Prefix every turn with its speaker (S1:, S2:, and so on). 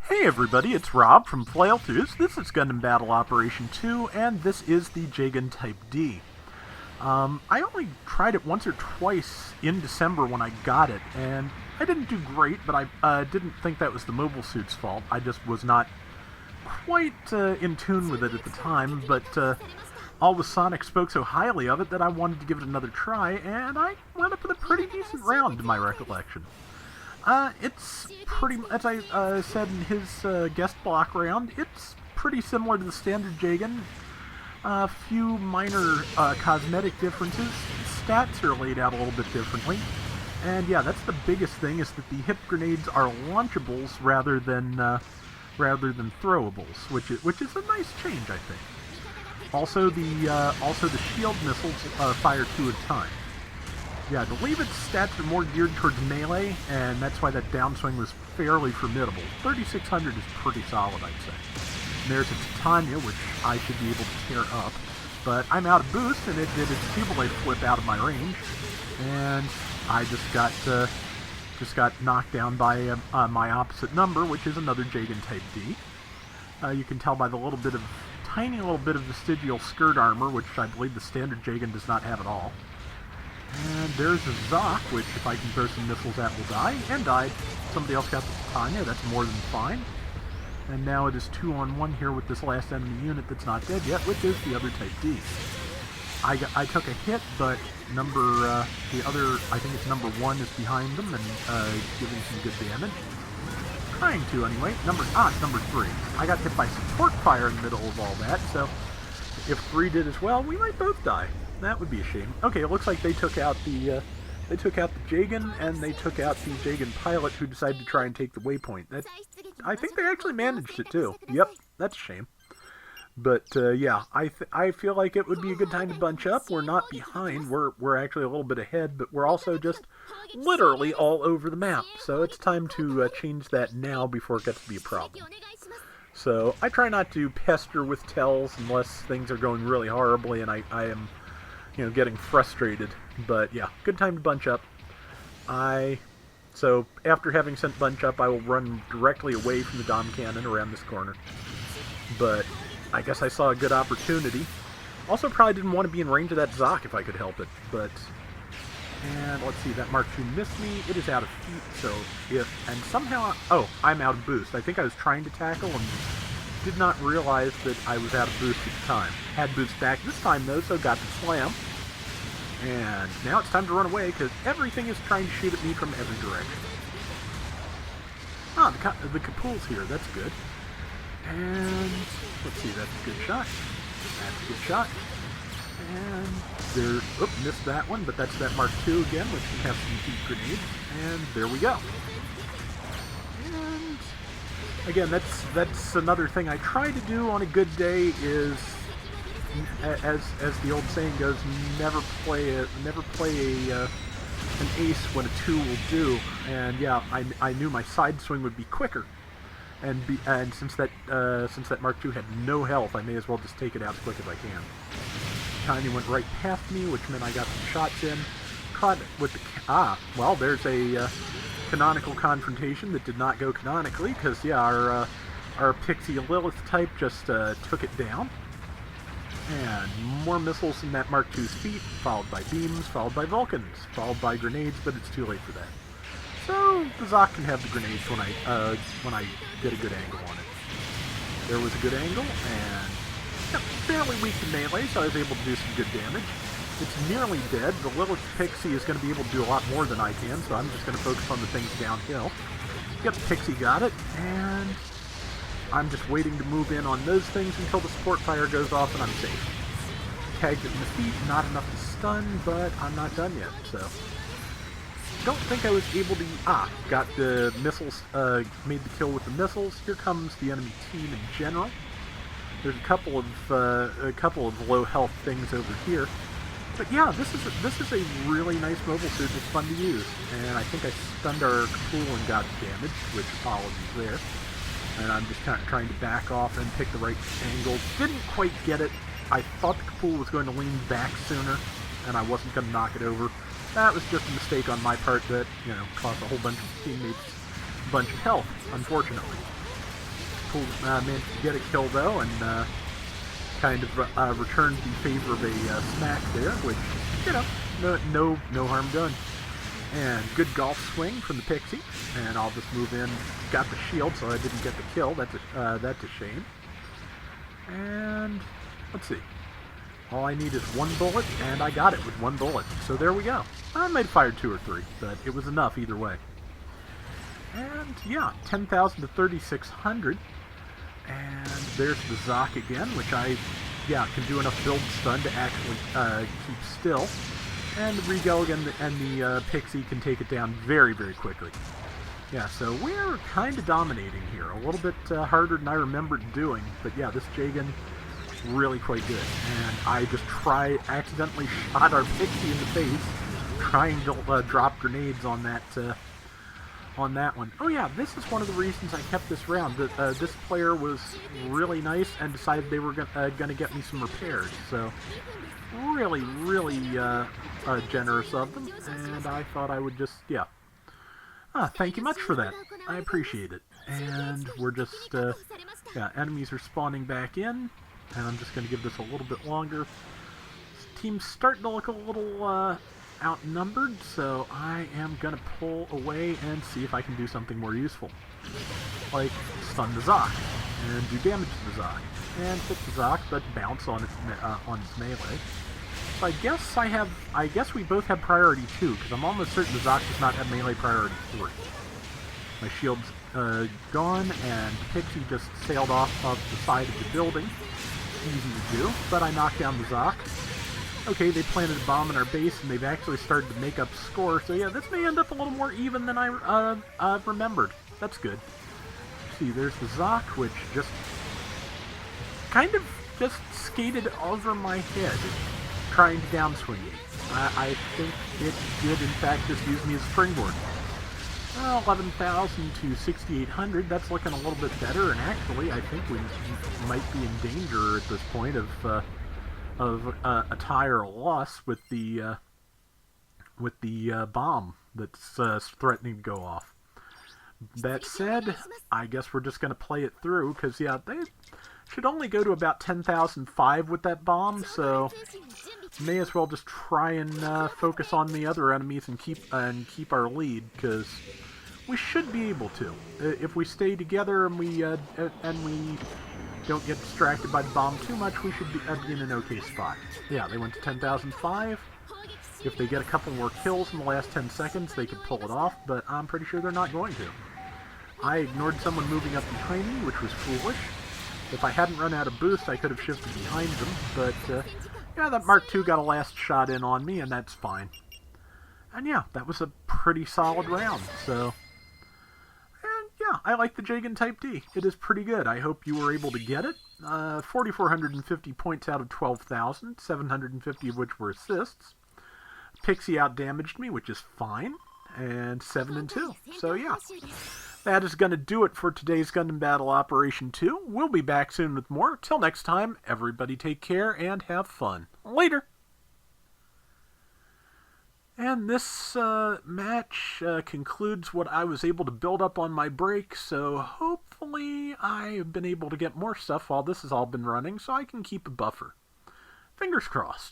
S1: Hey everybody, it's Rob from Flailthroughs. This is Gundam Battle Operation 2, and this is the Jegan Type D. I only tried it once or twice in December when I got it, and I didn't do great, but I didn't think that was the mobile suit's fault. I just was not quite in tune with it at the time, but Always Sonic spoke so highly of it that I wanted to give it another try, and I wound up with a pretty decent round to my recollection. It's pretty, as I said in his guest block round, it's pretty similar to the standard Jegan. A few minor cosmetic differences. Stats are laid out a little bit differently. And yeah, that's the biggest thing, is that the hip grenades are launchables rather than throwables, which is a nice change, I think. Also the shield missiles fire 2 at a time. Yeah, I believe its stats are more geared towards melee, and that's why that downswing was fairly formidable. 3600 is pretty solid, I'd say. And there's its Titania, which I should be able to tear up, but I'm out of boost, and it did its Jubilee flip out of my range, and I just got knocked down by my opposite number, which is another Jegan Type D. You can tell by the tiny little bit of vestigial skirt armor, which I believe the standard Jegan does not have at all. And there's a Zoc, which if I can throw some missiles at will die, and died. Somebody else got the Titania, that's more than fine. And now it is 2-on-1 here with this last enemy unit that's not dead yet, which is the other Type D. I took a hit, but I think it's number 1 is behind them and giving some good damage. Trying to, anyway. It's number 3. I got hit by support fire in the middle of all that, so if 3 did as well, we might both die. That would be a shame. Okay, it looks like they took out the Jegan, and they took out the Jegan pilot, who decided to try and take the waypoint. I think they actually managed it too. Yep, that's a shame. But yeah, I feel like it would be a good time to bunch up. We're not behind. We're actually a little bit ahead, but we're also just literally all over the map. So it's time to change that now before it gets to be a problem. So I try not to pester with tells unless things are going really horribly, and I am, getting frustrated. But yeah, good time to bunch up. So after having sent bunch up, I will run directly away from the Dom Cannon around this corner. But I guess I saw a good opportunity. Also probably didn't want to be in range of that Zoc if I could help it. And let's see, that Mark II missed me. It is out of feet, so I'm out of boost. I think I was trying to tackle and did not realize that I was out of boost at the time. Had boost back this time though, so got the slam. And now it's time to run away, because everything is trying to shoot at me from every direction. The Kapul's here, that's good. And let's see, that's a good shot. That's a good shot. And missed that one, but that's that Mark II again, which can have some heat grenades. And there we go. And again, that's another thing I try to do on a good day is, as the old saying goes, never play an ace when a 2 will do. And yeah, I knew my side swing would be quicker, and since that Mark II had no health, I may as well just take it out as quick as I can. Tiny went right past me, which meant I got some shots in. Caught with the there's a canonical confrontation that did not go canonically, because yeah, our Pixie Lilith type just took it down. And more missiles in that Mark II's feet, followed by beams, followed by Vulcans, followed by grenades, but it's too late for that. So the Zoc can have the grenades when I get a good angle on it. There was a good angle, and fairly weak in melee, so I was able to do some good damage. It's nearly dead. The Lilith Pixie is going to be able to do a lot more than I can, so I'm just going to focus on the things downhill. Yep, Pixie got it, and I'm just waiting to move in on those things until the support fire goes off and I'm safe. Tagged it in the feet, not enough to stun, but I'm not done yet, so. Don't think I was able to... got the missiles, made the kill with the missiles. Here comes the enemy team in general. There's a couple of low health things over here. But yeah, this is a really nice mobile suit that's fun to use. And I think I stunned our Kapul and got damaged, which apologies there. And I'm just kind of trying to back off and pick the right angle. Didn't quite get it. I thought the Kapul was going to lean back sooner, and I wasn't going to knock it over. That was just a mistake on my part that, cost a whole bunch of teammates a bunch of health, unfortunately. managed to get a kill though, and kind of returned the favor of a smack there, which, you know, no harm done. And good golf swing from the Pixie, and I'll just move in. Got the shield, so I didn't get the kill. That's a shame. And let's see. All I need is one bullet, and I got it with one bullet. So there we go. I might have fired 2 or 3, but it was enough either way. And yeah, 10,000 to 3,600. And there's the Zoc again, which I, can do enough build stun to actually keep still. And the Regal and the Pixie can take it down very, very quickly. Yeah, so we're kind of dominating here. A little bit harder than I remembered doing, but yeah, this Jegan, really quite good. And I just accidentally shot our Pixie in the face, trying to drop grenades on that one. Oh yeah, this is one of the reasons I kept this round. This player was really nice and decided they were gonna get me some repairs. So really, really generous of them, and I thought I would just, thank you much for that. I appreciate it. And we're just, enemies are spawning back in, and I'm just going to give this a little bit longer. This team's starting to look a little outnumbered, so I am going to pull away and see if I can do something more useful. Like stun the Zoc, and do damage to the Zoc, and hit the Zoc, but bounce on its melee. So I guess we both have priority 2, because I'm almost certain the Zoc does not have melee priority 3. My shield's gone, and Pixie just sailed off the side of the building. Easy to do, but I knocked down the Zoc. Okay, they planted a bomb in our base, and they've actually started to make up score, so yeah, this may end up a little more even than I remembered. That's good. See, there's the Zoc, which just kind of just skated over my head, trying to downswing me. I think it did, in fact, just use me as a springboard. 11,000 to 6,800, that's looking a little bit better, and actually, I think we might be in danger at this point of a tie or a loss with the bomb that's threatening to go off. That said, I guess we're just going to play it through, because, they should only go to about 10,005 with that bomb, so may as well just try and focus on the other enemies and keep our lead, because we should be able to. If we stay together and we don't get distracted by the bomb too much, we should be in an okay spot. Yeah, they went to 10,005. If they get a couple more kills in the last 10 seconds, they could pull it off, but I'm pretty sure they're not going to. I ignored someone moving up behind me, which was foolish. If I hadn't run out of boost, I could have shifted behind them, but that Mark II got a last shot in on me, and that's fine. And yeah, that was a pretty solid round, so... And yeah, I like the Jegan Type D. It is pretty good. I hope you were able to get it. 4,450 points out of 12,000, 750 of which were assists. Pixie outdamaged me, which is fine, and 7 and 2. So yeah, that is going to do it for today's Gundam Battle Operation 2. We'll be back soon with more. Till next time, everybody take care and have fun. Later! And this match concludes what I was able to build up on my break, so hopefully I have been able to get more stuff while this has all been running, so I can keep a buffer. Fingers crossed.